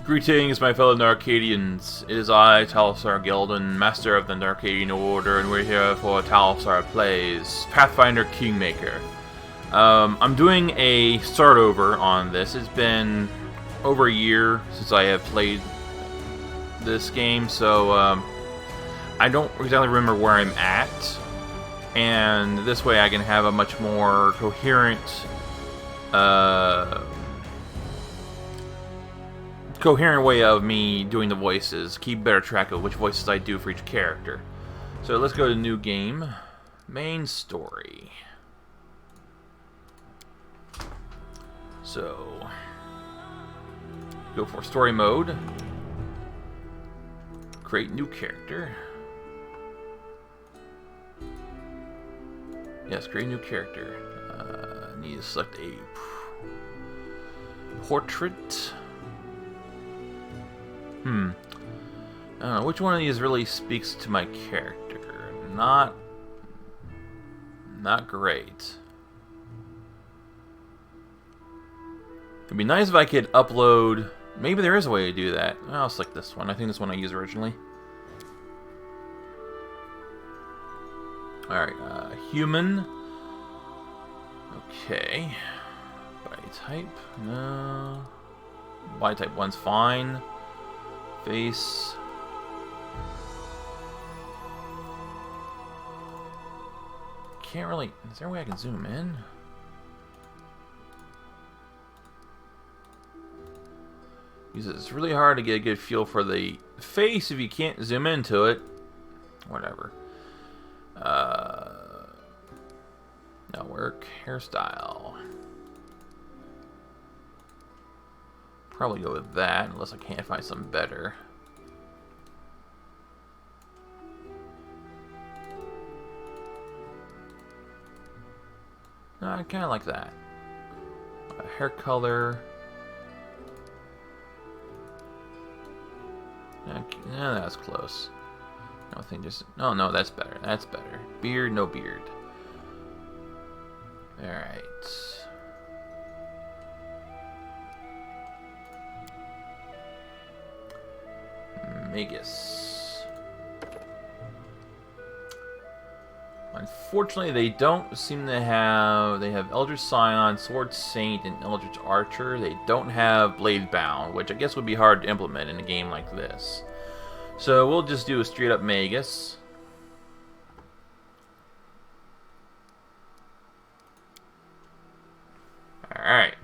Greetings, my fellow Narcadians. It is I, Talsar Gildan, Master of the Narcadian Order, and we're here for Talsar Plays Pathfinder Kingmaker. I'm doing a start over on this. It's been over a year since I have played this game, so I don't exactly remember where I'm at, and this way I can have a much more coherent way of me doing the voices, keep better track of which voices I do for each character. So let's go to new game, main story. So go for story mode, create new character. Yes, create new character. Need to select a portrait. I don't know, which one of these really speaks to my character? Not great. It'd be nice if I could upload... Maybe there is a way to do that. I'll select this one. I think this one I used originally. Alright, human. Okay. Body type. No. Body type 1's fine. Face. Can't really... Is there a way I can zoom in? Because it's really hard to get a good feel for the face if you can't zoom into it. Whatever. No work. Hairstyle. Probably go with that, unless I can't find something better. No, I kind of like that. Hair color. Yeah, that's close. I think just... No, that's better. That's better. Beard, no beard. Alright. Magus. Unfortunately, they don't seem to have... They have Eldritch Scion, Sword Saint, and Eldritch Archer. They don't have Blade Bound, which I guess would be hard to implement in a game like this. So we'll just do a straight up Magus. Alright.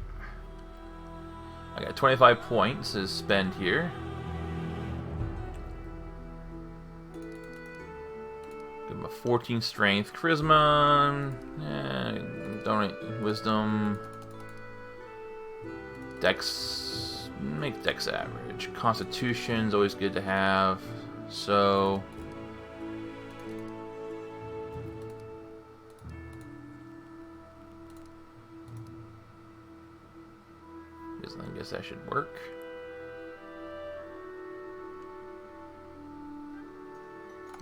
I got 25 points to spend here. Give him a 14 strength. Charisma. Donate wisdom. Dex. Make Dex average. Constitution's always good to have. So. I guess that should work.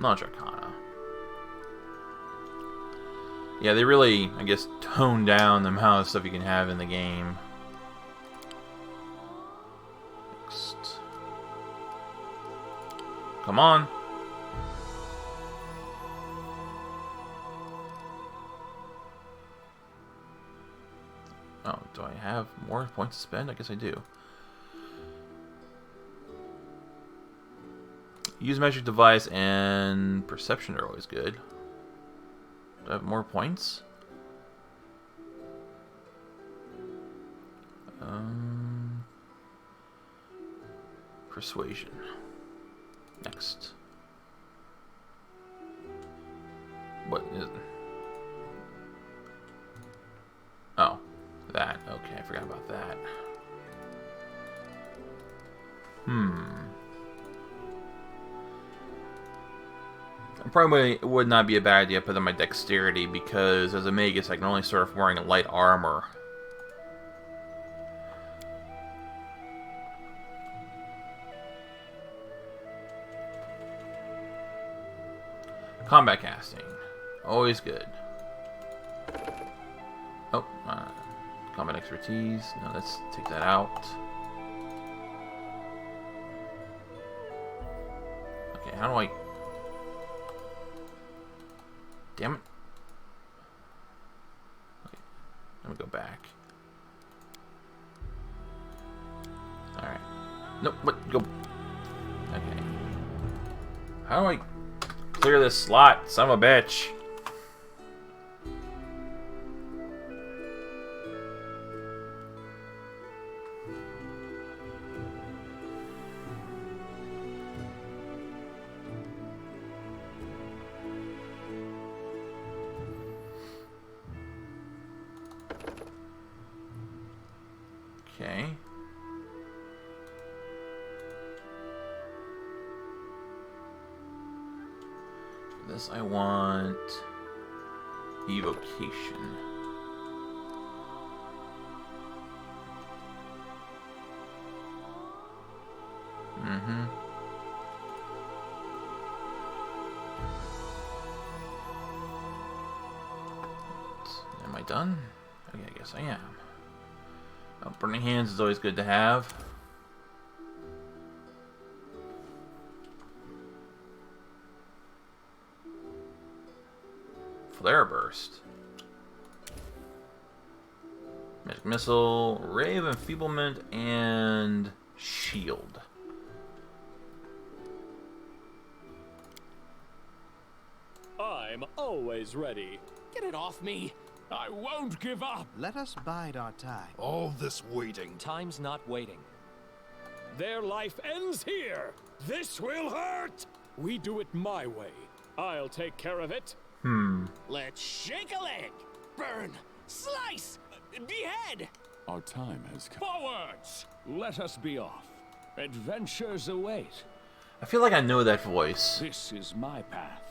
Knowledge Arcana. Yeah, they really, I guess, tone down the amount of stuff you can have in the game. Next. Come on. Oh, do I have more points to spend? I guess I do. Use magic device and perception are always good. Do I have more points? Persuasion. Next. What is it? Oh, that. Okay, I forgot about that. Probably would not be a bad idea to put on my dexterity because as a magus I can only start off wearing light armor. Combat casting. Always good. Oh, combat expertise. No, let's take that out. Okay, how do I... Damn it. Okay, let me go back. Alright. Nope, what? Go. Okay. How do I clear this slot? Son of a bitch. Okay. For this, I want evocation. Am I done? Okay, I guess I am. Oh, burning hands is always good to have. Flare burst. Magic missile, ray of enfeeblement, and shield. I'm always ready. Get it off me. I won't give up. Let us bide our time. All this waiting. Time's not waiting. Their life ends here. This will hurt. We do it my way. I'll take care of it. Let's shake a leg, burn, slice, behead. Our time has come. Forwards! Let us be off. Adventures await. I feel like I know that voice. This is my path.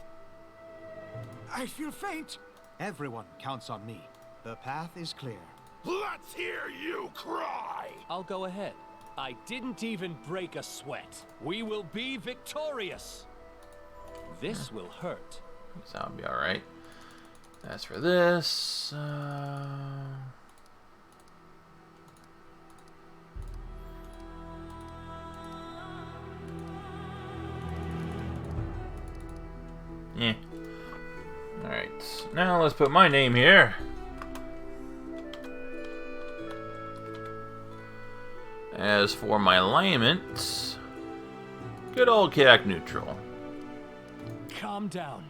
I feel faint. Everyone counts on me. The path is clear. Let's hear you cry! I'll go ahead. I didn't even break a sweat. We will be victorious. This will hurt. So that'll be alright. As for this... Yeah. Alright, now let's put my name here. As for my alignment, good old chaotic neutral. Calm down.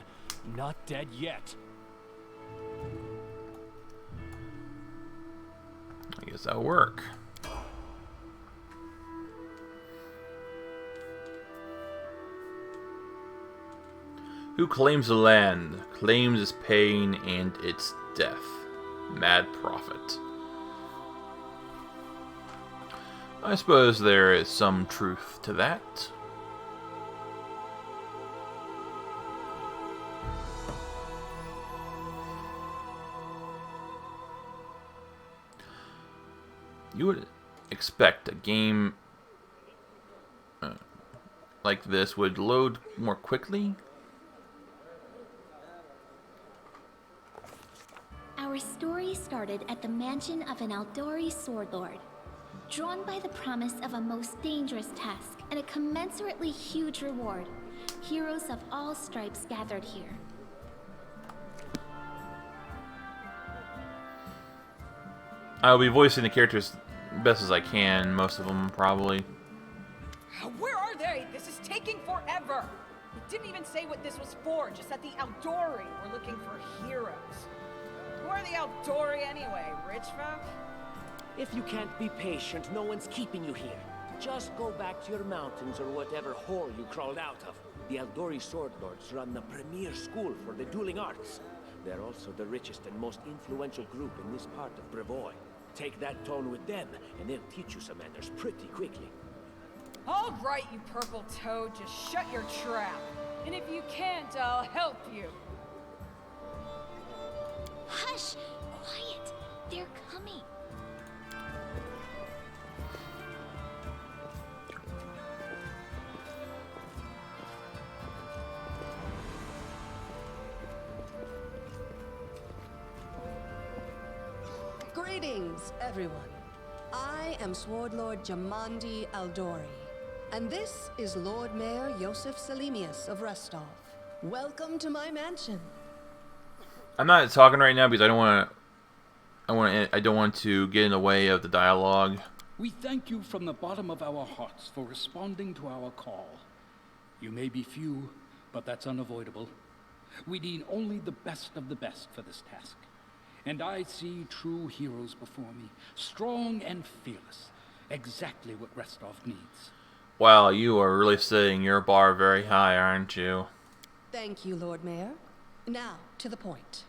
Not dead yet. I guess that'll work. Who claims the land, claims its pain and its death. Mad Prophet. I suppose there is some truth to that. You would expect a game like this would load more quickly. Our story started at the mansion of an Aldori sword lord. Drawn by the promise of a most dangerous task and a commensurately huge reward, heroes of all stripes gathered here. I'll be voicing the characters best as I can, most of them probably. Where are they? This is taking forever. It didn't even say what this was for, just that the Aldori were looking for heroes. Who are the Aldori anyway? Rich folk? If you can't be patient, no one's keeping you here. Just go back to your mountains or whatever hole you crawled out of. The Aldori Sword Lords run the premier school for the dueling arts. They're also the richest and most influential group in this part of Brevoy. Take that tone with them, and they'll teach you some manners pretty quickly. All right, you purple toad, just shut your trap. And if you can't, I'll help you. Hush! Quiet! They're coming. Greetings, everyone. I am Sword Lord Jamandi Aldori. And this is Lord Mayor Yosef Selimius of Rostov. Welcome to my mansion. I'm not talking right now because I don't want to get in the way of the dialogue. We thank you from the bottom of our hearts for responding to our call. You may be few, but that's unavoidable. We need only the best of the best for this task. And I see true heroes before me, strong and fearless, exactly what Rostov needs. Wow, you are really setting your bar very high, aren't you? Thank you, Lord Mayor. Now, to the point.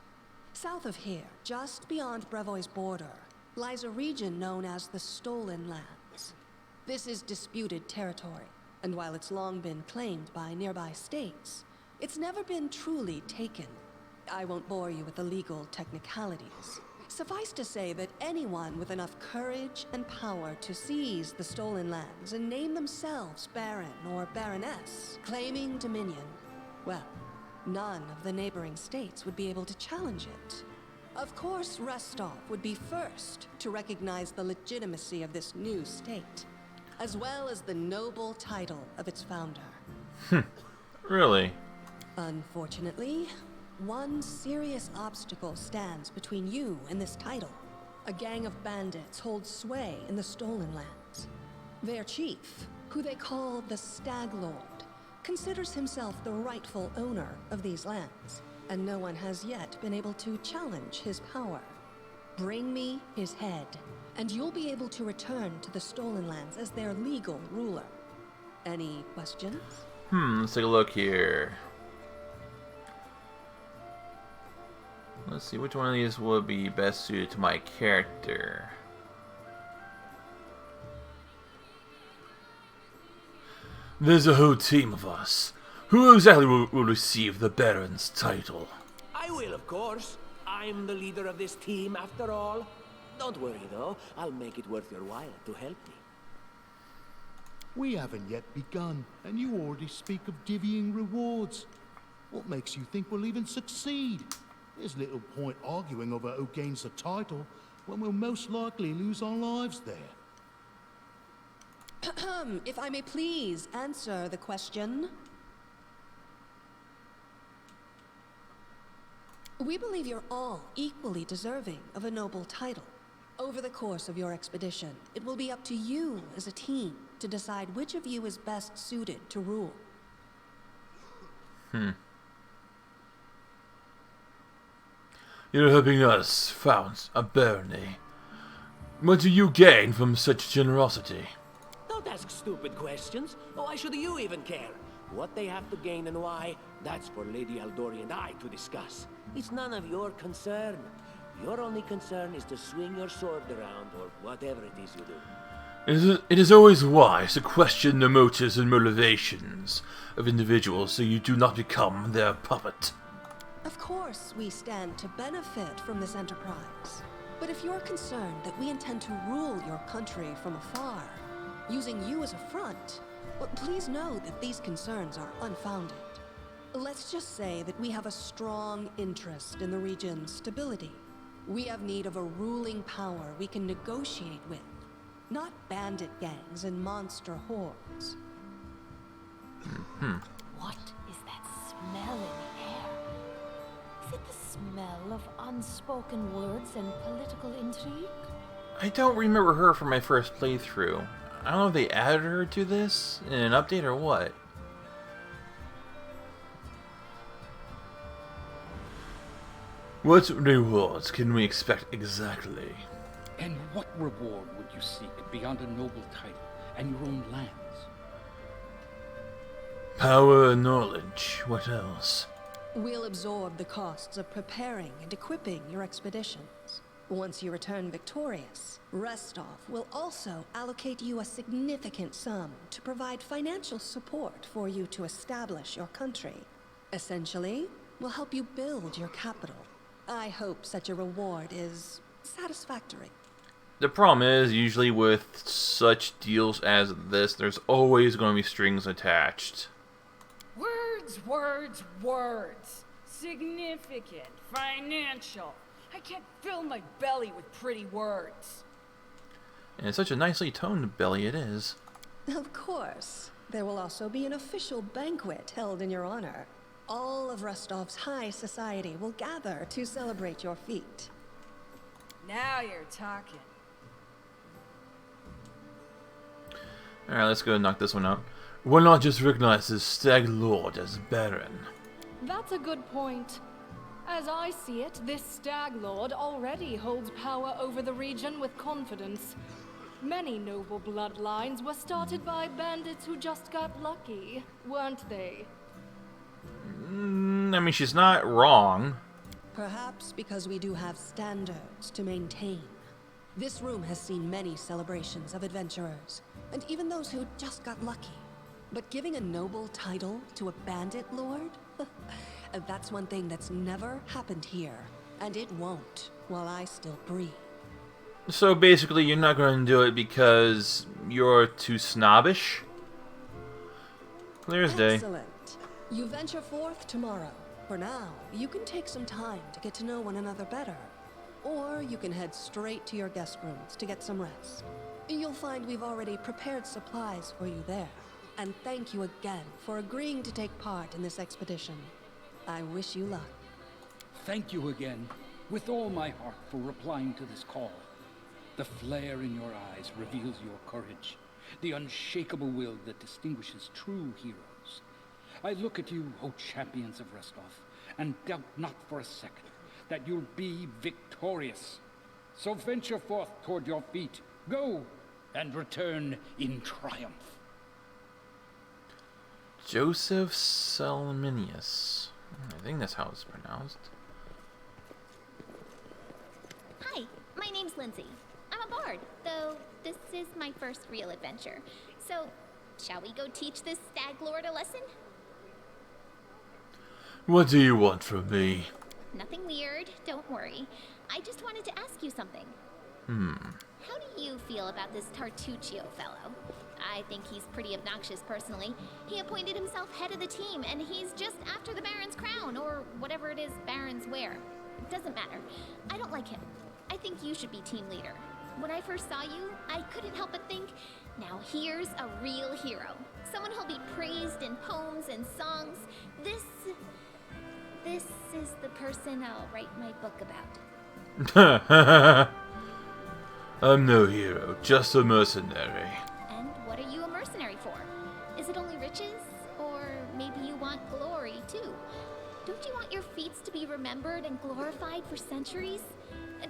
South of here, just beyond Brevoy's border, lies a region known as the Stolen Lands. This is disputed territory, and while it's long been claimed by nearby states, it's never been truly taken. I won't bore you with the legal technicalities. Suffice to say that anyone with enough courage and power to seize the Stolen Lands and name themselves Baron or Baroness, claiming dominion, well, none of the neighboring states would be able to challenge it. Of course, Rostov would be first to recognize the legitimacy of this new state, as well as the noble title of its founder. Really? Unfortunately, one serious obstacle stands between you and this title. A gang of bandits holds sway in the Stolen Lands. Their chief, who they call the Stag Lord, considers himself the rightful owner of these lands, and no one has yet been able to challenge his power. Bring me his head, and you'll be able to return to the Stolen Lands as their legal ruler. Any questions? Let's take a look here. Let's see, which one of these would be best suited to my character? There's a whole team of us. Who exactly will receive the Baron's title? I will, of course. I'm the leader of this team, after all. Don't worry, though. I'll make it worth your while to help me. We haven't yet begun, and you already speak of divvying rewards. What makes you think we'll even succeed? There's little point arguing over who gains the title when we'll most likely lose our lives there. If I may please answer the question. We believe you're all equally deserving of a noble title. Over the course of your expedition, it will be up to you as a team to decide which of you is best suited to rule. You're helping us found a barony. What do you gain from such generosity? Don't ask stupid questions. Why should you even care? What they have to gain and why, that's for Lady Aldori and I to discuss. It's none of your concern. Your only concern is to swing your sword around, or whatever it is you do. It is always wise to question the motives and motivations of individuals so you do not become their puppet. Of course, we stand to benefit from this enterprise. But if you're concerned that we intend to rule your country from afar, using you as a front, well, please know that these concerns are unfounded. Let's just say that we have a strong interest in the region's stability. We have need of a ruling power we can negotiate with, not bandit gangs and monster hordes. What is that smell in the air? Is it the smell of unspoken words and political intrigue? I don't remember her from my first playthrough. I don't know if they added her to this in an update or what. What rewards can we expect exactly? And what reward would you seek beyond a noble title and your own lands? Power and knowledge. What else? We'll absorb the costs of preparing and equipping your expeditions. Once you return victorious, Rostov will also allocate you a significant sum to provide financial support for you to establish your country. Essentially, we'll help you build your capital. I hope such a reward is satisfactory. The problem is, usually with such deals as this, there's always going to be strings attached. Words, words, words. Significant, financial. I can't fill my belly with pretty words. And it's such a nicely toned belly it is. Of course. There will also be an official banquet held in your honor. All of Rostov's high society will gather to celebrate your feat. Now you're talking. Alright, let's go and knock this one out. Why not just recognize this Stag Lord as Baron? That's a good point. As I see it, this Stag Lord already holds power over the region with confidence. Many noble bloodlines were started by bandits who just got lucky, weren't they? I mean, she's not wrong. Perhaps because we do have standards to maintain. This room has seen many celebrations of adventurers, and even those who just got lucky. But giving a noble title to a bandit lord? That's one thing that's never happened here, and it won't while I still breathe. So basically, you're not going to do it because you're too snobbish? Clear as day. Excellent. You venture forth tomorrow. For now, you can take some time to get to know one another better. Or you can head straight to your guest rooms to get some rest. You'll find we've already prepared supplies for you there. And thank you again for agreeing to take part in this expedition. I wish you luck. Thank you again, with all my heart, for replying to this call. The flare in your eyes reveals your courage, the unshakable will that distinguishes true heroes. I look at you, O champions of Rostov, and doubt not for a second that you'll be victorious. So venture forth toward your feet. Go, and return in triumph. Joseph Salminius. I think that's how it's pronounced. Hi, my name's Lindsay. I'm a bard, though this is my first real adventure. So, shall we go teach this Stag Lord a lesson? What do you want from me? Nothing weird, don't worry. I just wanted to ask you something. How do you feel about this Tartuccio fellow? I think he's pretty obnoxious personally. He appointed himself head of the team, and he's just after the Baron's crown, or whatever it is barons wear. It doesn't matter. I don't like him. I think you should be team leader. When I first saw you, I couldn't help but think, now here's a real hero. Someone who'll be praised in poems and songs. This is the person I'll write my book about. I'm no hero, just a mercenary. And what are you a mercenary for? Is it only riches? Or maybe you want glory, too? Don't you want your feats to be remembered and glorified for centuries?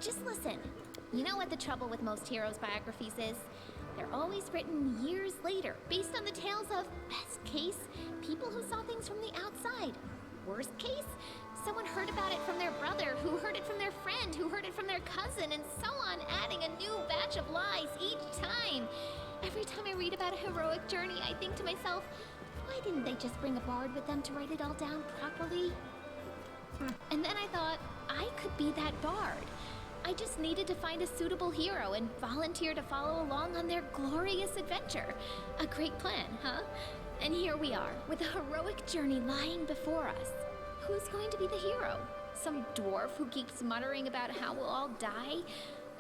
Just listen. You know what the trouble with most heroes' biographies is? They're always written years later, based on the tales of, best case, people who saw things from the outside. Worst case, someone heard about it from their brother, who heard it from their friend, who heard it from their cousin, and so on, adding a new batch of lies each time. Every time I read about a heroic journey, I think to myself, why didn't they just bring a bard with them to write it all down properly? And then I thought, I could be that bard. I just needed to find a suitable hero and volunteer to follow along on their glorious adventure. A great plan, huh? And here we are, with a heroic journey lying before us. Who's going to be the hero? Some dwarf who keeps muttering about how we'll all die?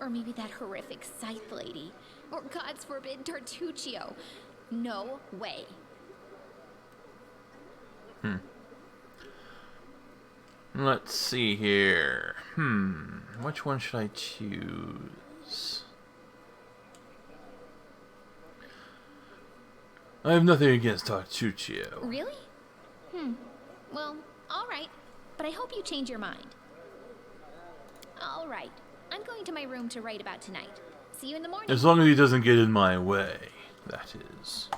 Or maybe that horrific scythe lady? Or, God's forbid, Tartuccio? No way. Let's see here. Which one should I choose? I have nothing against Tartuccio. Really? Well, alright. But I hope you change your mind. Alright. I'm going to my room to write about tonight. See you in the morning. As long as he doesn't get in my way, that is.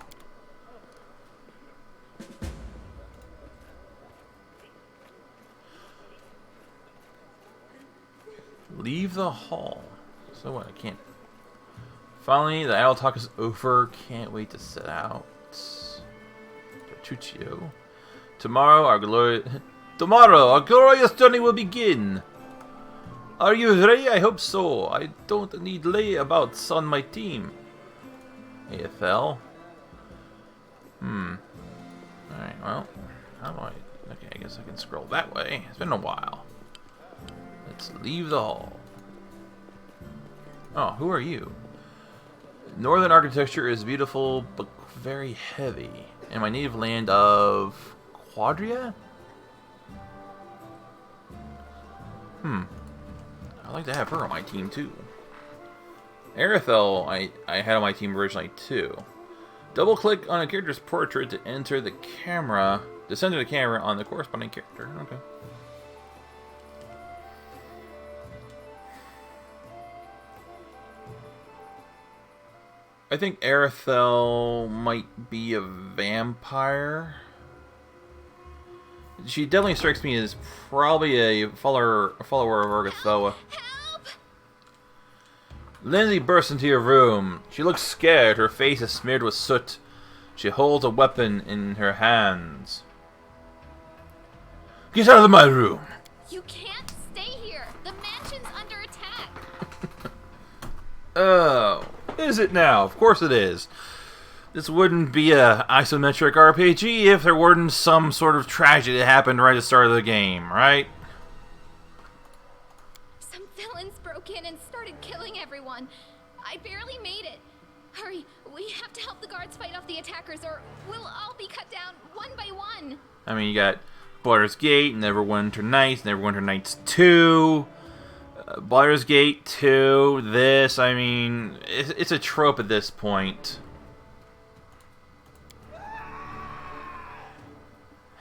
Leave the hall. So what? I can't. Finally, the idle talk is over. Can't wait to set out. Tartuccio. Tomorrow, our glorious journey will begin. Are you ready? I hope so. I don't need layabouts on my team. AFL. Alright, well. How do I... Okay, I guess I can scroll that way. It's been a while. Let's leave the hall. Oh, who are you? Northern architecture is beautiful, but very heavy. In my native land of Quadria? I'd like to have her on my team too. Arethel, I had on my team originally too. Double click on a character's portrait to enter the camera, to center the camera on the corresponding character. Okay. I think Arethel might be a vampire. She definitely strikes me as probably a follower of Orgathoa. Lindsay bursts into your room. She looks scared. Her face is smeared with soot. She holds a weapon in her hands. Get out of my room! You can't stay here. The mansion's under attack. Oh, is it now? Of course it is. This wouldn't be a isometric RPG if there weren't some sort of tragedy that happened right at the start of the game, right? Some villains broke in and started killing everyone. I barely made it. Hurry, we have to help the guards fight off the attackers or we'll all be cut down one by one. I mean, you got Baldur's Gate, Neverwinter Nights, Neverwinter Nights 2, Baldur's Gate 2, this, I mean, it's a trope at this point.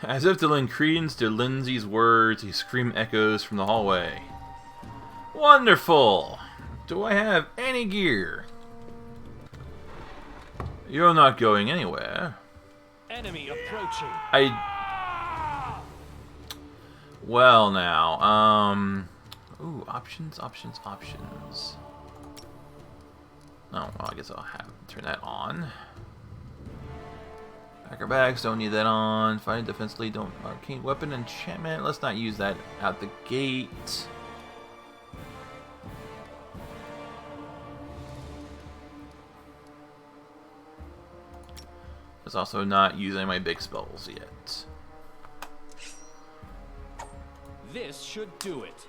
As if to lend credence to Lindsay's words, a scream echoes from the hallway. Wonderful! Do I have any gear? You're not going anywhere. Enemy approaching. Well now, ooh, options. Oh, well, I guess I'll have to turn that on. Bags, don't need that on. Fighting defensively, don't. Arcane weapon enchantment. Let's not use that out the gate. Let's also not use any of my big spells yet. This should do it.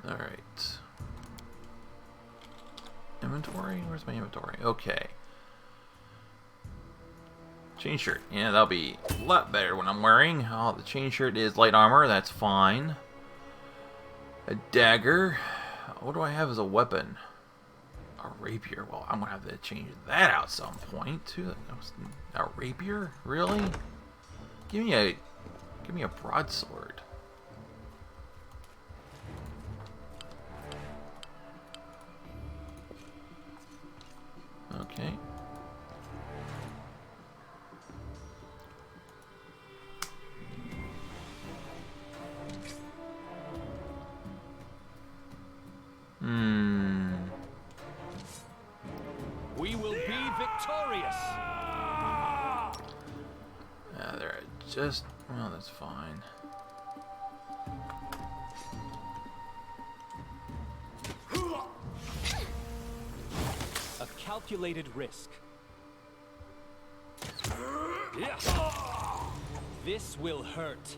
Alright. Inventory? Where's my inventory? Okay. Chain shirt. Yeah, that'll be a lot better when I'm wearing. Oh, the chain shirt is light armor. That's fine. A dagger. What do I have as a weapon? A rapier. Well, I'm gonna have to change that out some point too. A rapier? Really? Give me a broadsword. Okay. We will be victorious. They're just, well, that's fine. A calculated risk. This will hurt.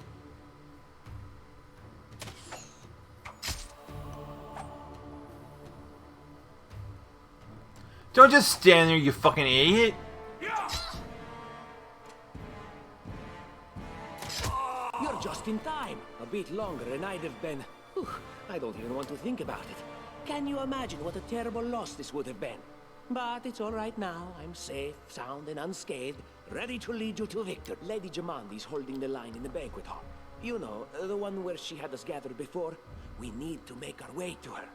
Don't just stand there, you fucking idiot! You're just in time. A bit longer and I'd have been... Whew, I don't even want to think about it. Can you imagine what a terrible loss this would have been? But it's all right now. I'm safe, sound, and unscathed, ready to lead you to victory. Lady Jamandi's holding the line in the banquet hall. You know, the one where she had us gathered before. We need to make our way to her.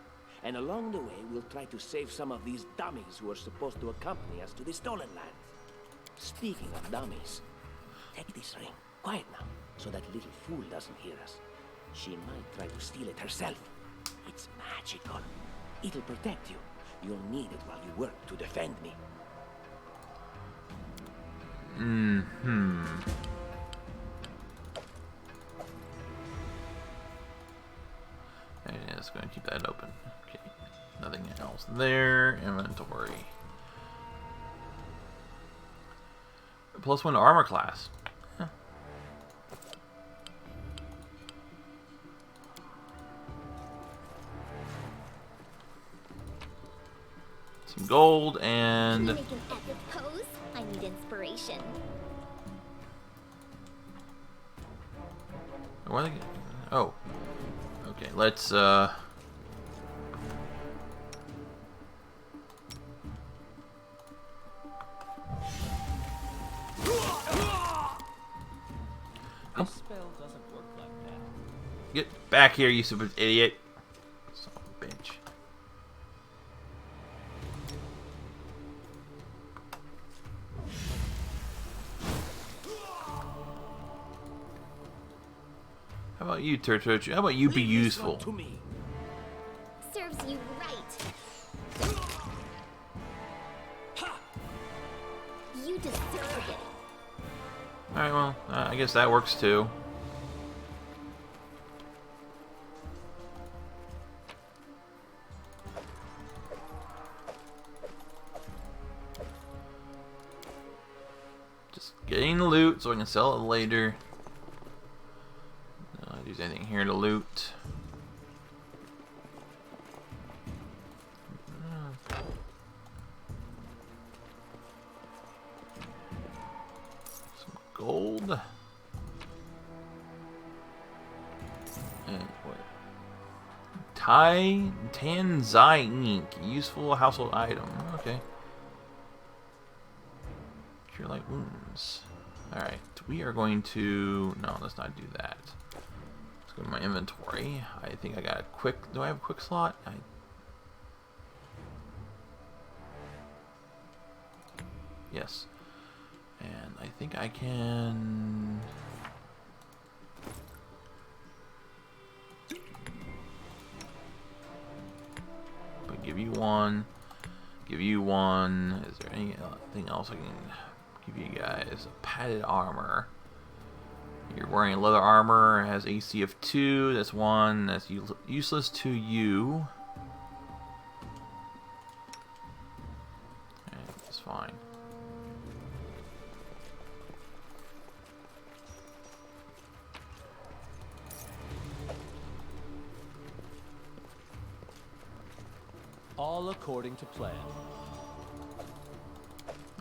And along the way, we'll try to save some of these dummies who are supposed to accompany us to the stolen land. Speaking of dummies, take this ring. Quiet now, so that little fool doesn't hear us. She might try to steal it herself. It's magical. It'll protect you. You'll need it while you work to defend me. Okay, yeah, just gonna keep that open. Okay, nothing else there. Inventory. +1 armor class. Huh. some gold Can and... you make an epic pose? I need inspiration. What are they... Oh. Okay, let's, This spell doesn't work like that. Get back here, you stupid idiot. Son of a bitch. How about you, Turturch? How about you be useful? To me. Serves you right. You deserve it. Alright, well, I guess that works too. Just getting the loot so I can sell it later. Use anything here to loot. Some gold. And what? Tanzai ink. Useful household item. Okay. Cure light wounds. Alright. We are going to... No, let's not do that. Go to my inventory. I think I got a quick... Do I have a quick slot? Yes. And I think I can... But give you one. Give you one. Is there anything else I can give you guys? Padded armor. You're wearing leather armor, it has AC of 2, that's 1, that's useless to you. Okay, that's fine. All according to plan.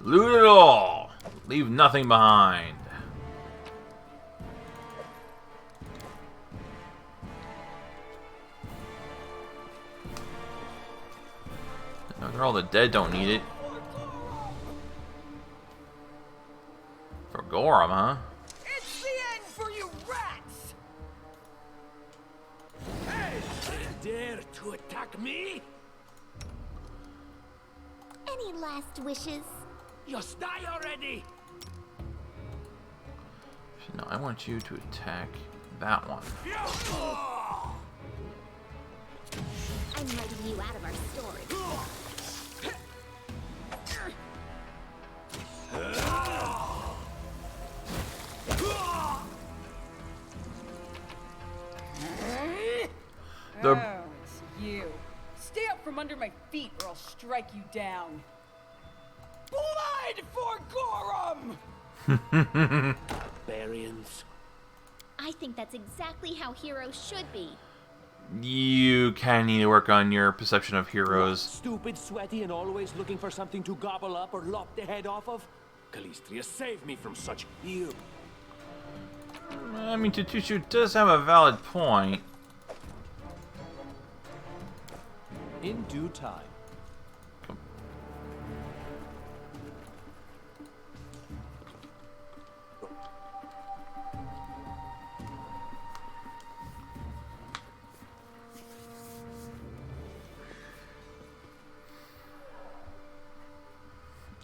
Loot it all! Leave nothing behind. After all, the dead don't need it. For Gorham, huh? It's the end for you rats! Hey! Dare to attack me? Any last wishes? Just die already! No, I want you to attack that one. I'm writing you out of our story. Oh, it's you. Stay up from under my feet or I'll strike you down. Blood for Gorham! Barbarians. I think that's exactly how heroes should be. You kind of need to work on your perception of heroes. Stupid, sweaty, and always looking for something to gobble up or lop the head off of? Calistria, save me from such ill. I mean, Tutushu does have a valid point. In due time.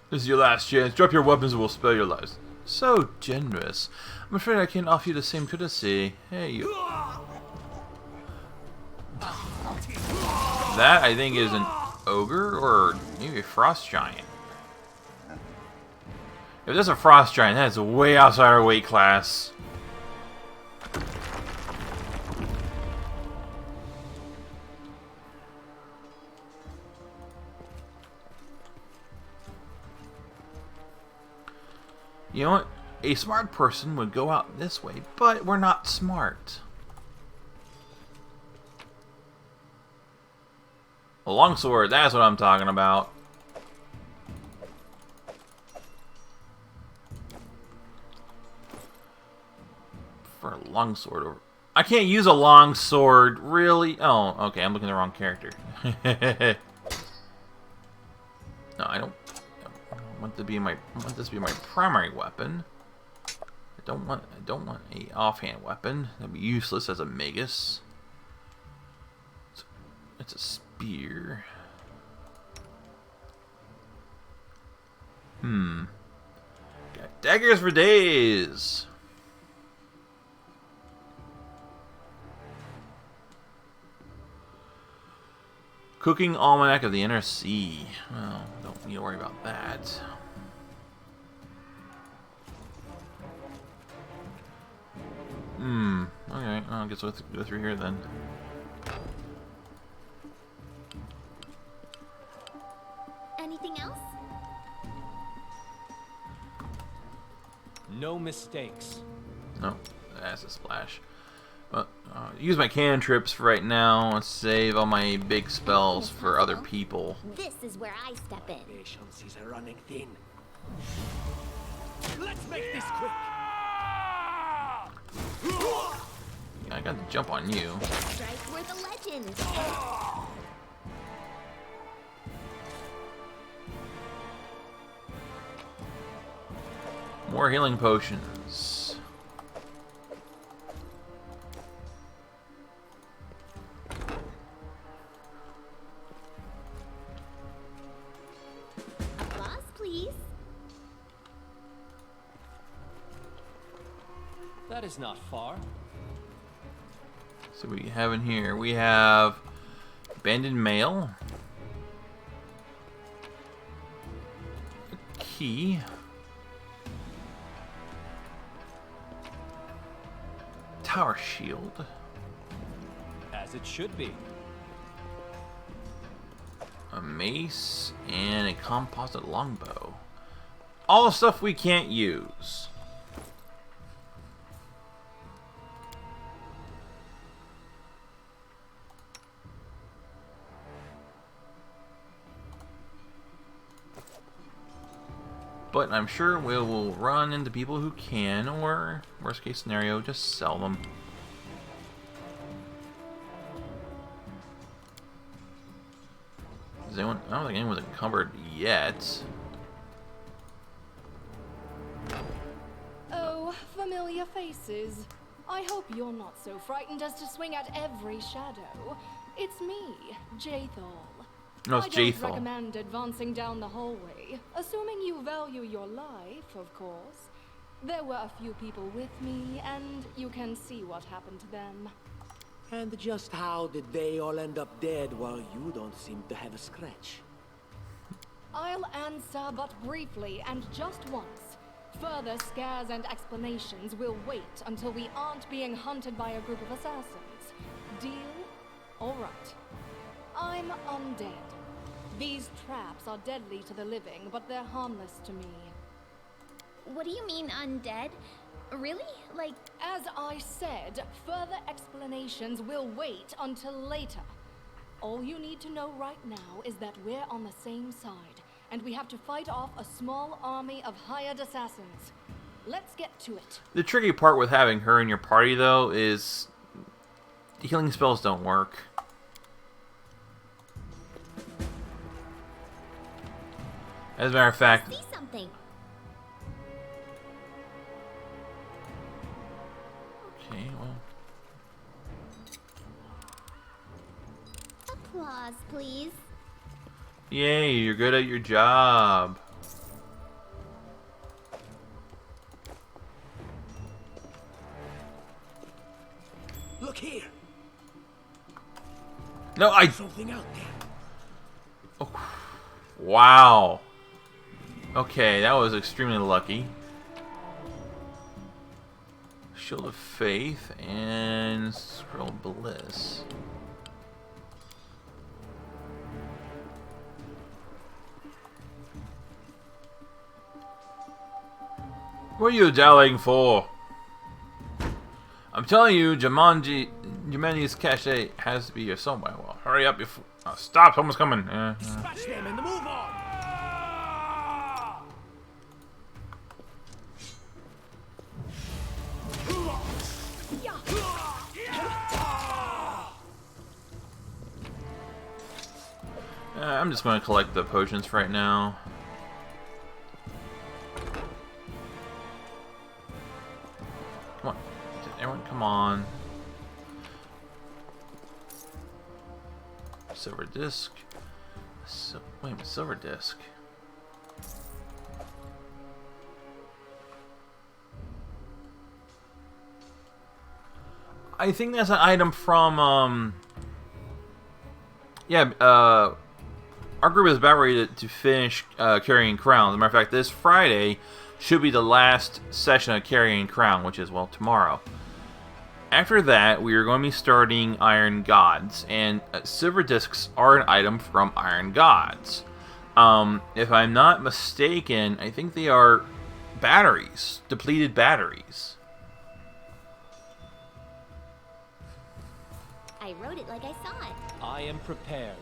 This is your last chance. Drop your weapons and we'll spare your lives. So generous. I'm afraid I can't offer you the same courtesy. Hey, you. That, I think, is an ogre or maybe a frost giant. If there's a frost giant, that is way outside our weight class. You know what? A smart person would go out this way, but we're not smart. A longsword, that's what I'm talking about. For a long sword over. I can't use a long sword, really? Oh, okay, I'm looking at the wrong character. No, I don't want to be my this to be my primary weapon. I don't want a offhand weapon. That'd be useless as a magus. It's a spear. Got daggers for days. Cooking Almanac of the Inner Sea. Well, don't need to worry about that. Okay, I guess we'll go through here then. Anything else? No mistakes. No, that's a splash. Well, use my cantrips for right now and save all my big spells for other people. This is where I step in. Patience is running thin. Let's make this quick. Yeah, I got to jump on you. Strike worth a legend. More healing potions. Applause, please. That is not far. So we have in here, we have abandoned mail, a key, tower shield, As it should be. a mace, and a composite longbow. All the stuff we can't use. But I'm sure we will run into people who can, or worst case scenario, just sell them. Is anyone? I don't think anyone's encumbered yet. Oh, familiar faces. I hope you're not so frightened as to swing at every shadow. It's me, Jathal. No, it's I don't Jathal. recommend advancing down the hallway, assuming you value your life, of course. There were a few people with me, and you can see what happened to them. And just how did they all end up dead while you don't seem to have a scratch? I'll answer but briefly and just once. Further scares and explanations will wait until we aren't being hunted by a group of assassins. Deal? All right. I'm undead. These traps are deadly to the living, but they're harmless to me. What do you mean undead? Really? Like... As I said, further explanations will wait until later. All you need to know right now is that we're on the same side, and we have to fight off a small army of hired assassins. Let's get to it. The tricky part with having her in your party, though, is healing spells don't work. As a matter of fact, See something. okay, well, Applause, please. yay, you're good at your job. Look here! No, Something out there. Oh, wow. Okay, that was extremely lucky. Shield of Faith and Scroll of Bliss. What are you dallying for? I'm telling you, Jumanji's cache has to be here somewhere. Well, hurry up before... stop, someone's coming. Dispatch them and move on! I'm just going to collect the potions for right now. Come on. Everyone, come on. Silver disc. Wait a minute, silver disc. I think that's an item from, yeah, our group is about ready to finish Carrying Crown. As a matter of fact, this Friday should be the last session of Carrying Crown, which is, well, tomorrow. After that, we are going to be starting Iron Gods, and silver discs are an item from Iron Gods. If I'm not mistaken, I think they are batteries, depleted batteries. I wrote it like I saw it. I am prepared.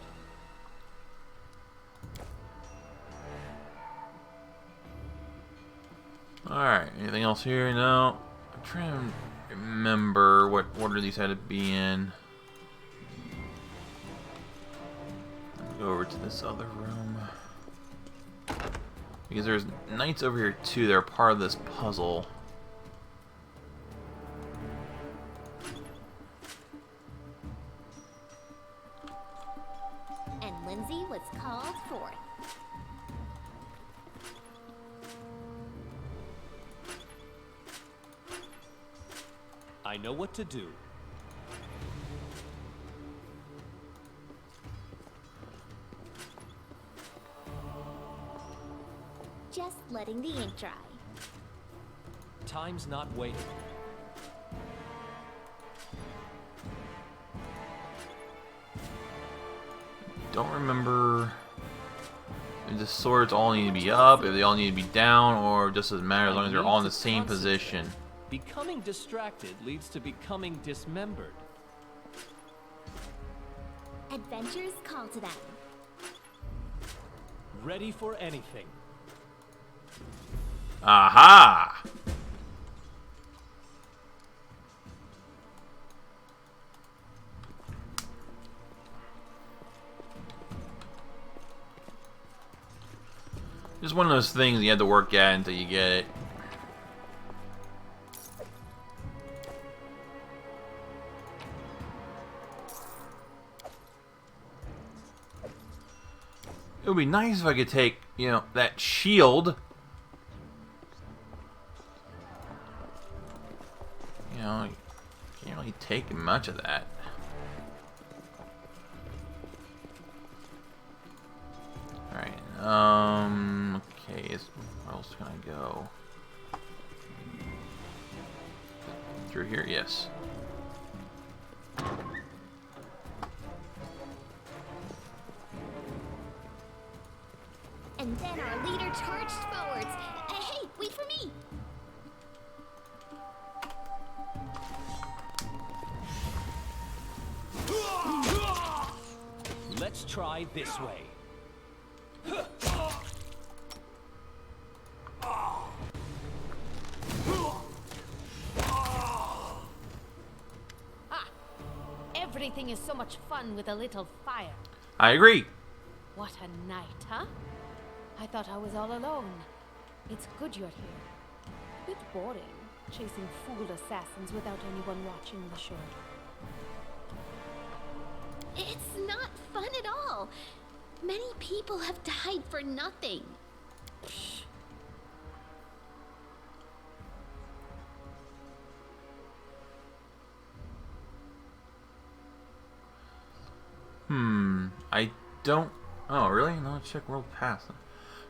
Alright, anything else here? No. I'm trying to remember what order these had to be in. Let's go over to this other room. Because there's knights over here too that are part of this puzzle. And Lindsay was called forth. I know what to do. Just letting the ink dry. Time's not waiting. Don't remember if the swords all need to be up, if they all need to be down, or just doesn't matter as long as they're all in the same position. Becoming distracted leads to becoming dismembered. Adventures call to them. Ready for anything. Aha! Just one of those things you have to work at until you get it. It would be nice if I could take, you know, that shield. You know, you can't really take much of that. Alright, okay, where else can I go? Through here, yes. And then our leader charged forwards. Hey, wait for me! Let's try this way. Everything is so much fun with a little fire. I agree. What a night, huh? I thought I was all alone. It's good you're here. A bit boring, chasing fool assassins without anyone watching the show. It's not fun at all. Many people have died for nothing. I don't... Oh, really? No, check World Pass.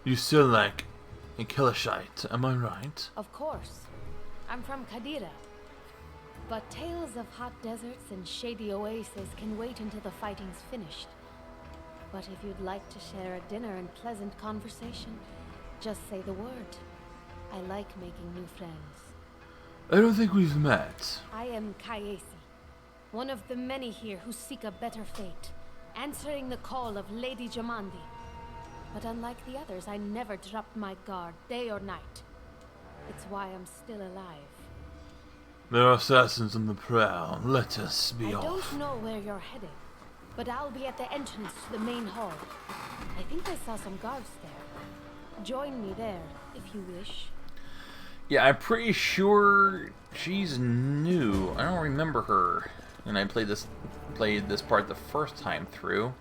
You still like a Killashite, am I right? Of course. I'm from Kadira. But tales of hot deserts and shady oases can wait until the fighting's finished. But if you'd like to share a dinner and pleasant conversation, just say the word. I like making new friends. I don't think we've met. I am Kayesi, one of the many here who seek a better fate, answering the call of Lady Jamandi. But unlike the others, I never dropped my guard, day or night. It's why I'm still alive. There are assassins on the prowl. Let us be off. I don't know where you're heading, but I'll be at the entrance to the main hall. I think I saw some guards there. Join me there, if you wish. Yeah, I'm pretty sure she's new. I don't remember her. And I played this part the first time through.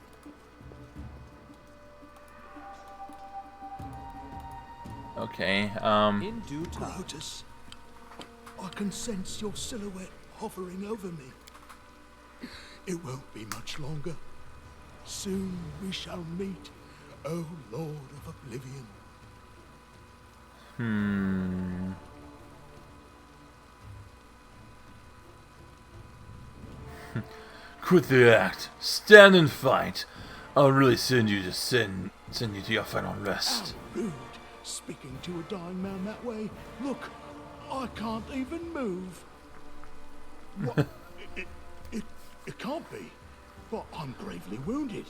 Okay, In due time. Lotus, I can sense your silhouette hovering over me. It won't be much longer. Soon we shall meet, O Lord of Oblivion. Quit the act. Stand and fight. I'll really send you to your final rest. How rude, speaking to a dying man that way. Look, I can't even move. What? It can't be. But I'm gravely wounded.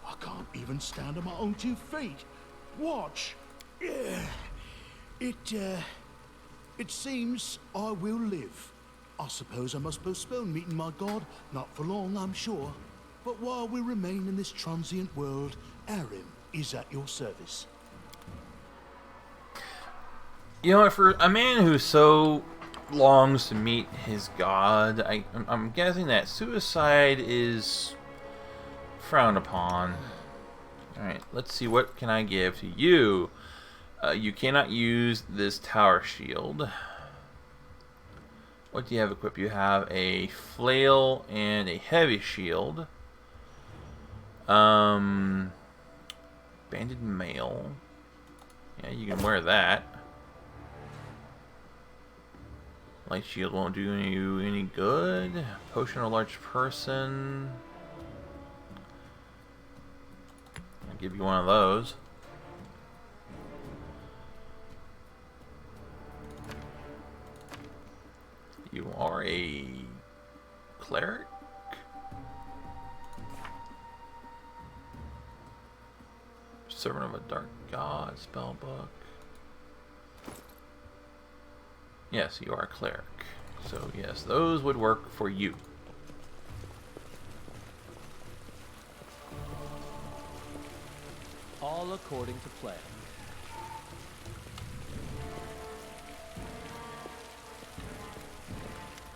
I can't even stand on my own 2 feet. Watch. It seems I will live. I suppose I must postpone meeting my god. Not for long, I'm sure. But while we remain in this transient world, Arim is at your service. You know, for a man who so longs to meet his god, I'm guessing that suicide is frowned upon. Alright, let's see, what can I give to you? You cannot use this tower shield. What do you have equipped? You have a flail and a heavy shield. Banded mail. Yeah, you can wear that. Light shield won't do you any good. Potion of large person. I'll give you one of those. You are a cleric? Servant of a dark god, spellbook. Yes, you are a cleric. So yes, those would work for you. All according to plan.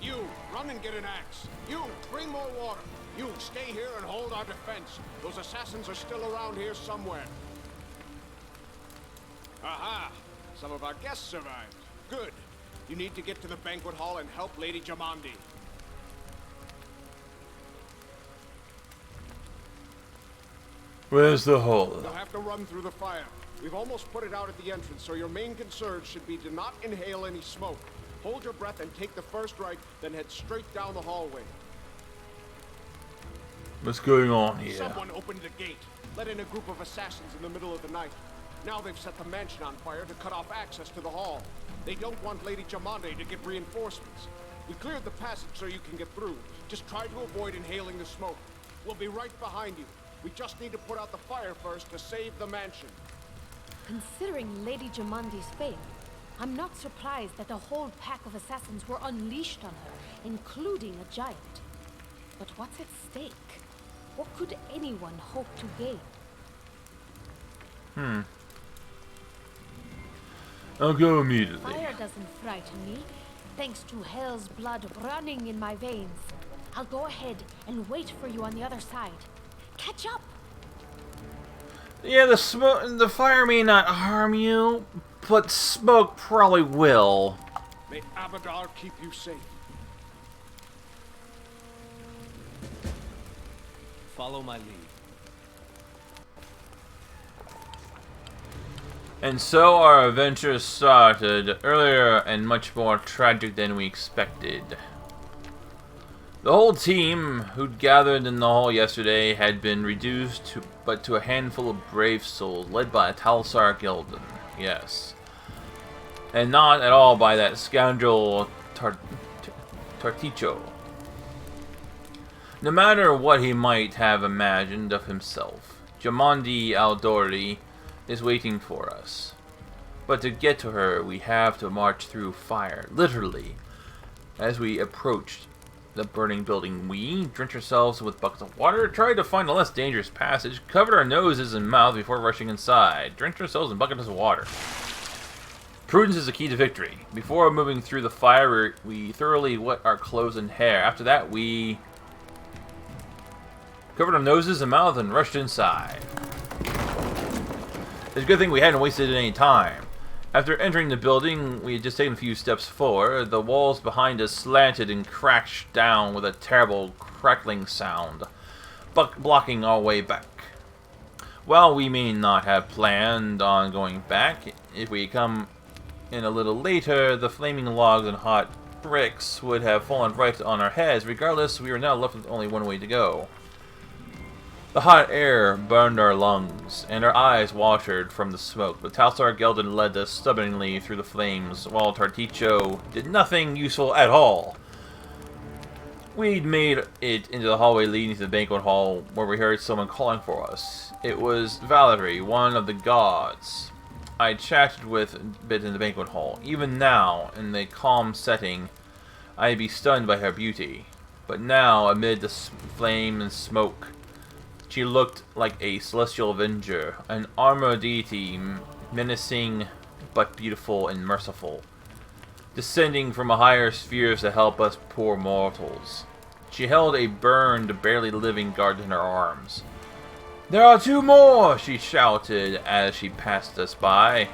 You, run and get an axe. You, bring more water. You, stay here and hold our defense. Those assassins are still around here somewhere. Aha! Some of our guests survived. Good. You need to get to the banquet hall and help Lady Jamandi. Where's the hole? You'll have to run through the fire. We've almost put it out at the entrance, so your main concern should be to not inhale any smoke. Hold your breath and take the first right, then head straight down the hallway. What's going on here? Someone opened the gate, let in a group of assassins in the middle of the night. Now they've set the mansion on fire to cut off access to the hall. They don't want Lady Jamande to get reinforcements. We cleared the passage so you can get through. Just try to avoid inhaling the smoke. We'll be right behind you. We just need to put out the fire first to save the mansion. Considering Lady Jamandi's fate, I'm not surprised that a whole pack of assassins were unleashed on her, including a giant. But what's at stake? What could anyone hope to gain? I'll go immediately. Fire doesn't frighten me, thanks to hell's blood running in my veins. I'll go ahead and wait for you on the other side. Catch up! Yeah, the fire may not harm you, but smoke probably will. May Abadar keep you safe. Follow my lead. And so our adventure started, earlier and much more tragic than we expected. The whole team who'd gathered in the hall yesterday had been reduced to a handful of brave souls, led by Talsar Gildan, yes. And not at all by that scoundrel Tarticho. No matter what he might have imagined of himself, Jamandi Aldori is waiting for us. But to get to her, we have to march through fire, literally, as we approached the burning building. We drenched ourselves with buckets of water, tried to find a less dangerous passage, covered our noses and mouth before rushing inside. Drenched ourselves in buckets of water. Prudence is the key to victory. Before moving through the fire, we thoroughly wet our clothes and hair. After that, we covered our noses and mouth and rushed inside. It's a good thing we hadn't wasted any time. After entering the building, we had just taken a few steps forward. The walls behind us slanted and crashed down with a terrible crackling sound, blocking our way back. While we may not have planned on going back, if we come in a little later, the flaming logs and hot bricks would have fallen right on our heads. Regardless, we were now left with only one way to go. The hot air burned our lungs, and our eyes watered from the smoke, but Talsar Geldon led us stubbornly through the flames, while Tarticho did nothing useful at all. We'd made it into the hallway leading to the banquet hall, where we heard someone calling for us. It was Valerie, one of the gods I chatted with a bit in the banquet hall. Even now, in the calm setting, I'd be stunned by her beauty. But now, amid the flame and smoke, she looked like a celestial avenger, an armored deity, menacing but beautiful and merciful, descending from a higher spheres to help us poor mortals. She held a burned, barely living guard in her arms. "There are two more!" she shouted as she passed us by.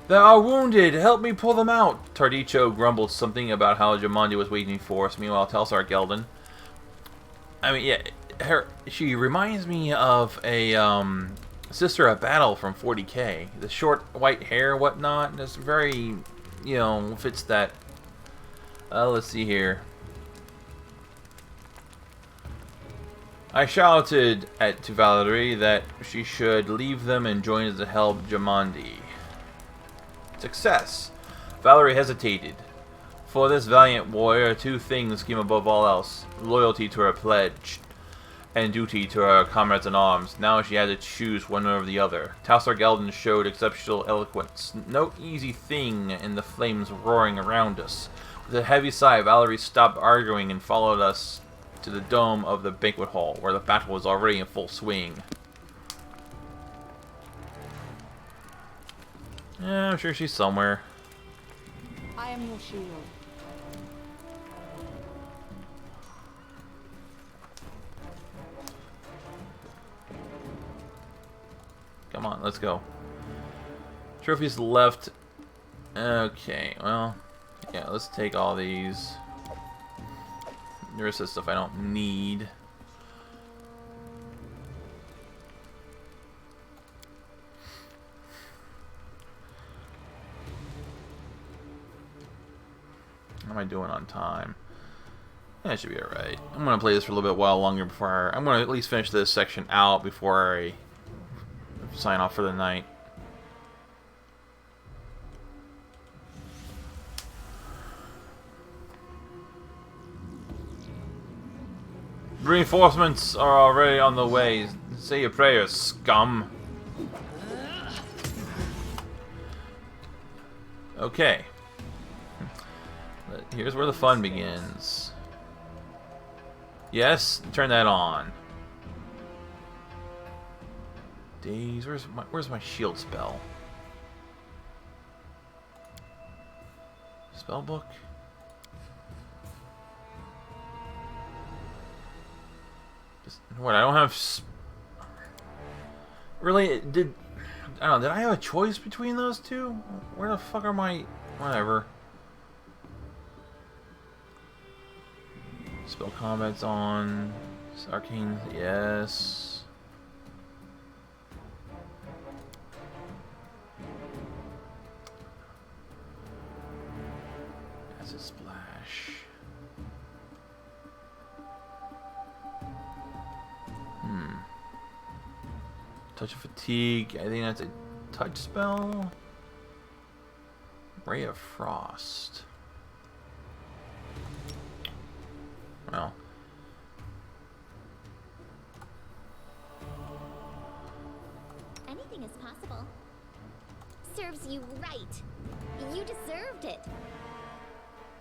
"They are wounded! Help me pull them out!" Tardicho grumbled something about how Jamandi was waiting for us. Meanwhile, Talsar Geldon, I mean, yeah, she reminds me of a Sister of Battle from 40K. The short white hair, whatnot. That's very, you know, fits that. Let's see here. I shouted to Valerie that she should leave them and join us to help Jamandi. Success. Valerie hesitated. For this valiant warrior, two things came above all else: loyalty to her pledge and duty to her comrades in arms. Now she had to choose one over the other. Talsar Geldon showed exceptional eloquence. No easy thing in the flames roaring around us. With a heavy sigh, Valerie stopped arguing and followed us to the dome of the banquet hall, where the battle was already in full swing. Yeah, I'm sure she's somewhere. I am your shield. Come on, let's go. Trophies left. Okay, well, yeah, let's take all these. The rest of the stuff I don't need. How am I doing on time? Yeah, it should be alright. I'm going to play this for a little bit while longer before I'm going to at least finish this section out before I sign off for the night. Reinforcements are already on the way. Say your prayers, scum. Okay. Here's where the fun begins. Yes, turn that on. Days, where's my shield spell? Spell book? What, I don't have... Really? I don't know, did I have a choice between those two? Where the fuck are my... Whatever. Spell combat's on. Arcane, yes. Acid splash. Touch of fatigue. I think that's a touch spell. Ray of Frost. Well. Anything is possible. Serves you right. You deserved it.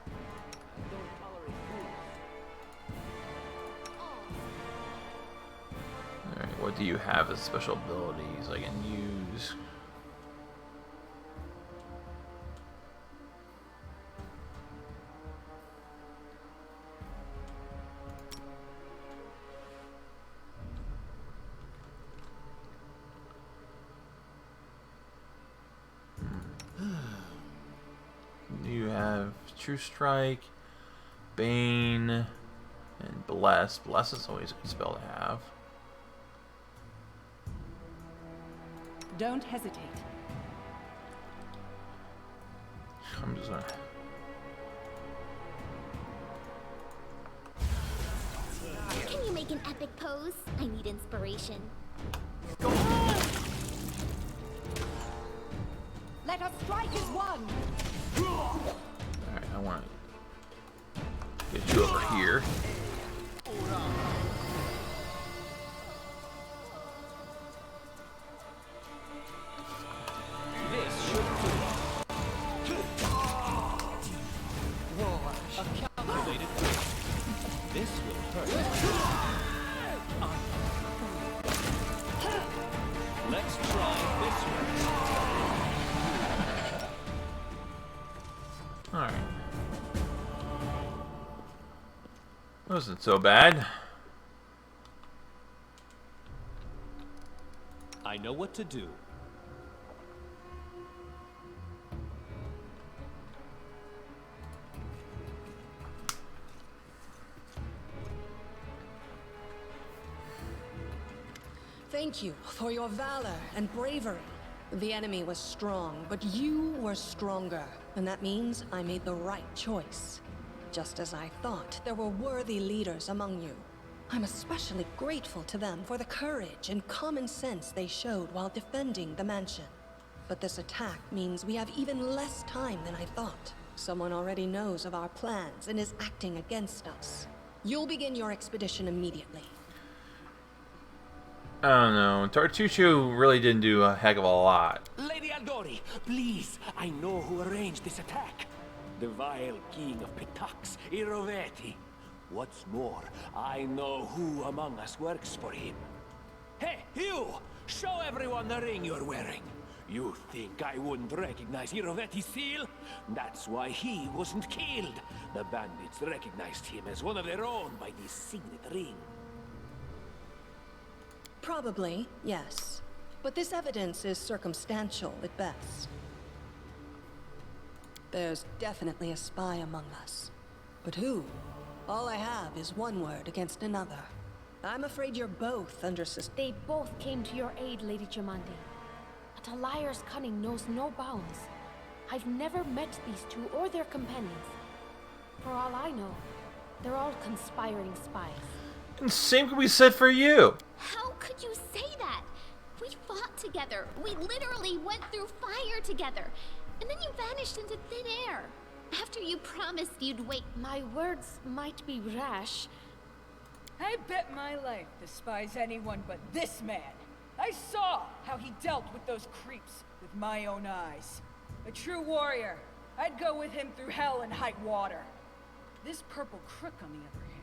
I don't tolerate What do you have as special abilities I can use? You have True Strike, Bane, and Bless. Bless is always a good spell to have. Don't hesitate. I'm just gonna... Can you make an epic pose? I need inspiration. Let us strike as one. Alright, I want to get you over here. This should do. War, a calculated risk. This will hurt. Let's try this one. Alright. Wasn't so bad. I know what to do. Thank you for your valor and bravery. The enemy was strong, but you were stronger. And that means I made the right choice. Just as I thought, there were worthy leaders among you. I'm especially grateful to them for the courage and common sense they showed while defending the mansion. But this attack means we have even less time than I thought. Someone already knows of our plans and is acting against us. You'll begin your expedition immediately. I don't know. Tartuccio really didn't do a heck of a lot. Lady Aldori, please, I know who arranged this attack. The vile king of Pitax, Iroveti. What's more, I know who among us works for him. Hey, you! Show everyone the ring you're wearing. You think I wouldn't recognize Iroveti's seal? That's why he wasn't killed. The bandits recognized him as one of their own by this signet ring. Probably, yes. But this evidence is circumstantial at best. There's definitely a spy among us. But who? All I have is one word against another. I'm afraid you're both under suspicion. They both came to your aid, Lady Jamande. But a liar's cunning knows no bounds. I've never met these two or their companions. For all I know, they're all conspiring spies. And same could be said for you. How could you say that? We fought together. We literally went through fire together. And then you vanished into thin air. After you promised you'd wait. My words might be rash. I bet my life despise anyone but this man. I saw how he dealt with those creeps with my own eyes. A true warrior. I'd go with him through hell and high water. This purple crook, on the other hand,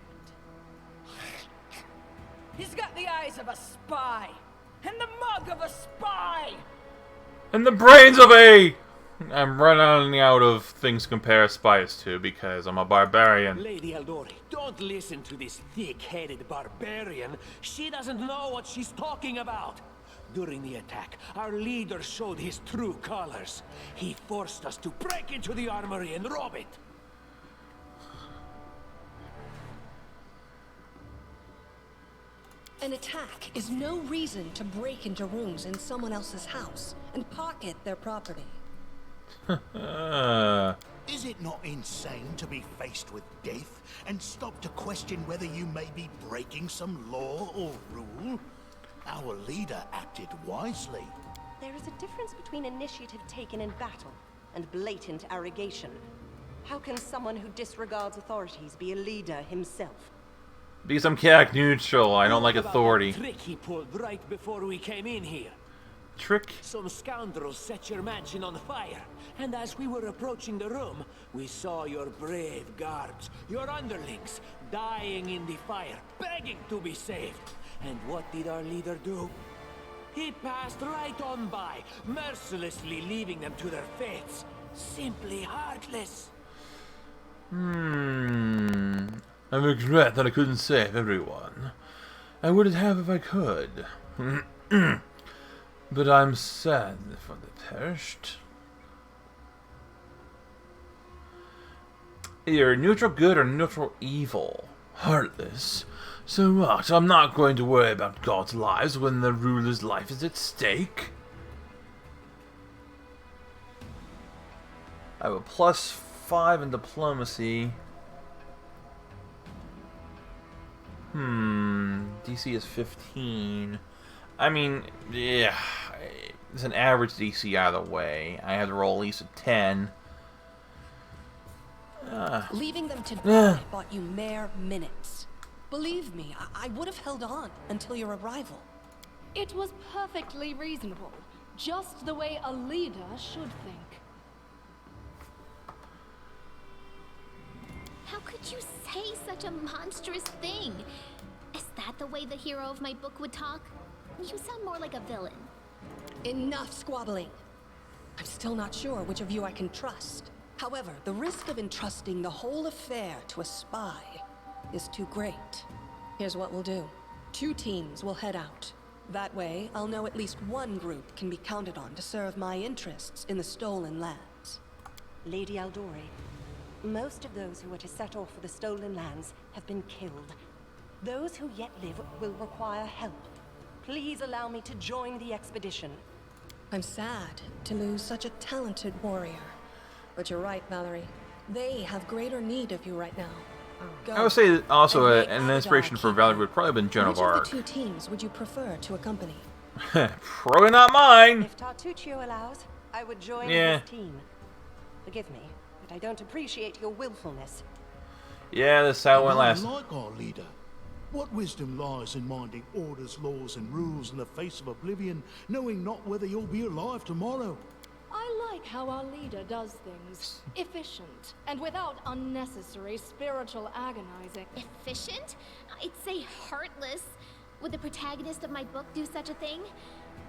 he's got the eyes of a spy, and the mug of a spy! And the brains of a... I'm running out of things to compare spies to because I'm a barbarian. Lady Aldori, don't listen to this thick-headed barbarian. She doesn't know what she's talking about. During the attack, our leader showed his true colors. He forced us to break into the armory and rob it. An attack is no reason to break into rooms in someone else's house and pocket their property. Is it not insane to be faced with death and stop to question whether you may be breaking some law or rule? Our leader acted wisely. There is a difference between initiative taken in battle and blatant arrogation. How can someone who disregards authorities be a leader himself? Because I'm chaotic neutral, I don't like authority. Trick he pulled right before we came in here. trick? Some scoundrels set your mansion on fire, and as we were approaching the room, we saw your brave guards, your underlings, dying in the fire, begging to be saved. And what did our leader do? He passed right on by, mercilessly leaving them to their fates. Simply heartless. I regret that I couldn't save everyone. I would have if I could. But I'm sad for the perished. Either neutral good or neutral evil. Heartless. So what? I'm not going to worry about God's lives when the ruler's life is at stake. I have a +5 in diplomacy. DC is 15. I mean, yeah, it's an average DC either way. I have to roll at least a 10. Leaving them to die bought you mere minutes. Believe me, I would have held on until your arrival. It was perfectly reasonable. Just the way a leader should think. How could you say such a monstrous thing? Is that the way the hero of my book would talk? You sound more like a villain. Enough squabbling. I'm still not sure which of you I can trust. However, the risk of entrusting the whole affair to a spy is too great. Here's what we'll do. 2 teams will head out. That way, I'll know at least one group can be counted on to serve my interests in the stolen lands. Lady Aldori, most of those who are to set off for the stolen lands have been killed. Those who yet live will require help. Please allow me to join the expedition. I'm sad to lose such a talented warrior. But you're right, Valerie. They have greater need of you right now. Go. I would say also an inspiration for Valerie would probably have been Joan of Arc. Which of the 2 teams would you prefer to accompany? Probably not mine. If Tartuccio allows, I would join his team. Forgive me, but I don't appreciate your willfulness. Yeah, that's how it went last. Like our leader. What wisdom lies in minding orders, laws, and rules in the face of oblivion, knowing not whether you'll be alive tomorrow? I like how our leader does things. Efficient, and without unnecessary spiritual agonizing. Efficient? I'd say heartless. Would the protagonist of my book do such a thing?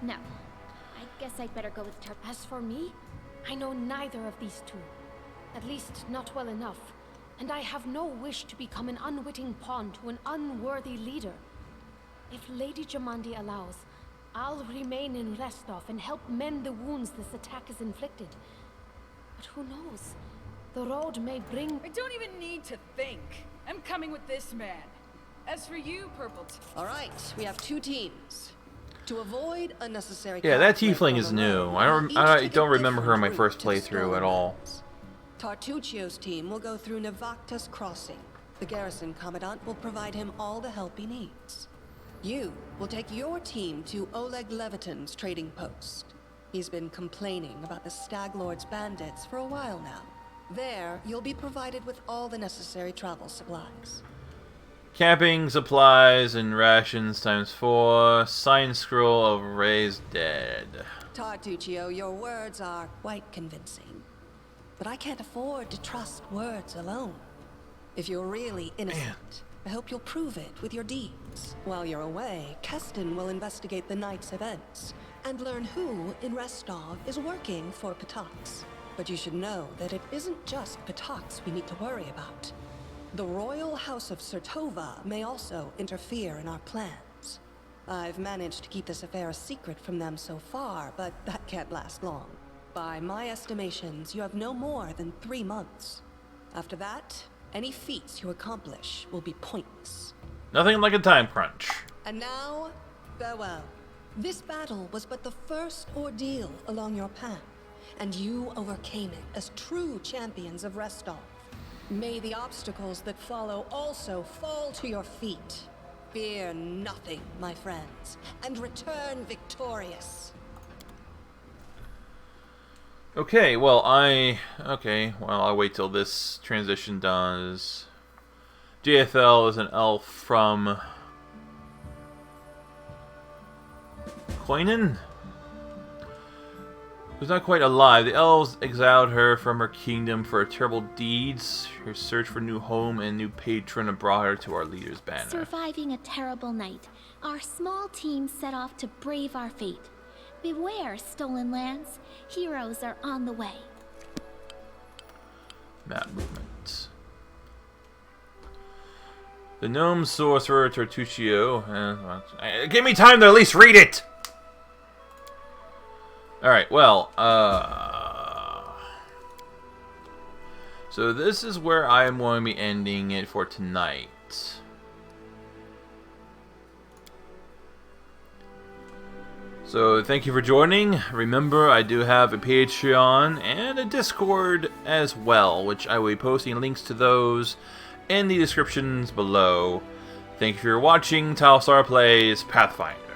No. I guess I'd better go with As for me, I know neither of these two. At least not well enough. And I have no wish to become an unwitting pawn to an unworthy leader. If Lady Jamandi allows, I'll remain in Restov and help mend the wounds this attack has inflicted. But who knows? The road may bring... I don't even need to think. I'm coming with this man. As for you, Purple... All right, we have 2 teams. To avoid unnecessary... Yeah, that tiefling is new. I don't remember her in my first playthrough at all. Tartuccio's team will go through Navakta's crossing. The garrison commandant will provide him all the help he needs. You will take your team to Oleg Levitin's trading post. He's been complaining about the Stag Lord's bandits for a while now. There, you'll be provided with all the necessary travel supplies. Camping, supplies, and rations ×4. Sign scroll of Raised Dead. Tartuccio, your words are quite convincing. But I can't afford to trust words alone. If you're really innocent, I hope you'll prove it with your deeds. While you're away, Keston will investigate the night's events and learn who in Restov is working for Patox. But you should know that it isn't just Patox we need to worry about. The royal house of Sertova may also interfere in our plans. I've managed to keep this affair a secret from them so far, but that can't last long. By my estimations, you have no more than 3 months. After that, any feats you accomplish will be pointless. Nothing like a time crunch. And now, farewell. This battle was but the first ordeal along your path, and you overcame it as true champions of Restov. May the obstacles that follow also fall to your feet. Fear nothing, my friends, and return victorious. Okay, well, I'll wait till this transition does. JFL is an elf from Koinen? Who's not quite alive. The elves exiled her from her kingdom for her terrible deeds. Her search for a new home and new patron have brought her to our leader's banner. Surviving a terrible night, our small team set off to brave our fate. Beware, stolen lands. Heroes are on the way. Map movement. The gnome sorcerer Tertuccio. Give me time to at least read it! Alright, well, so this is where I am going to be ending it for tonight. So, thank you for joining. Remember, I do have a Patreon and a Discord as well, which I will be posting links to those in the descriptions below. Thank you for watching Talsar Plays Pathfinder.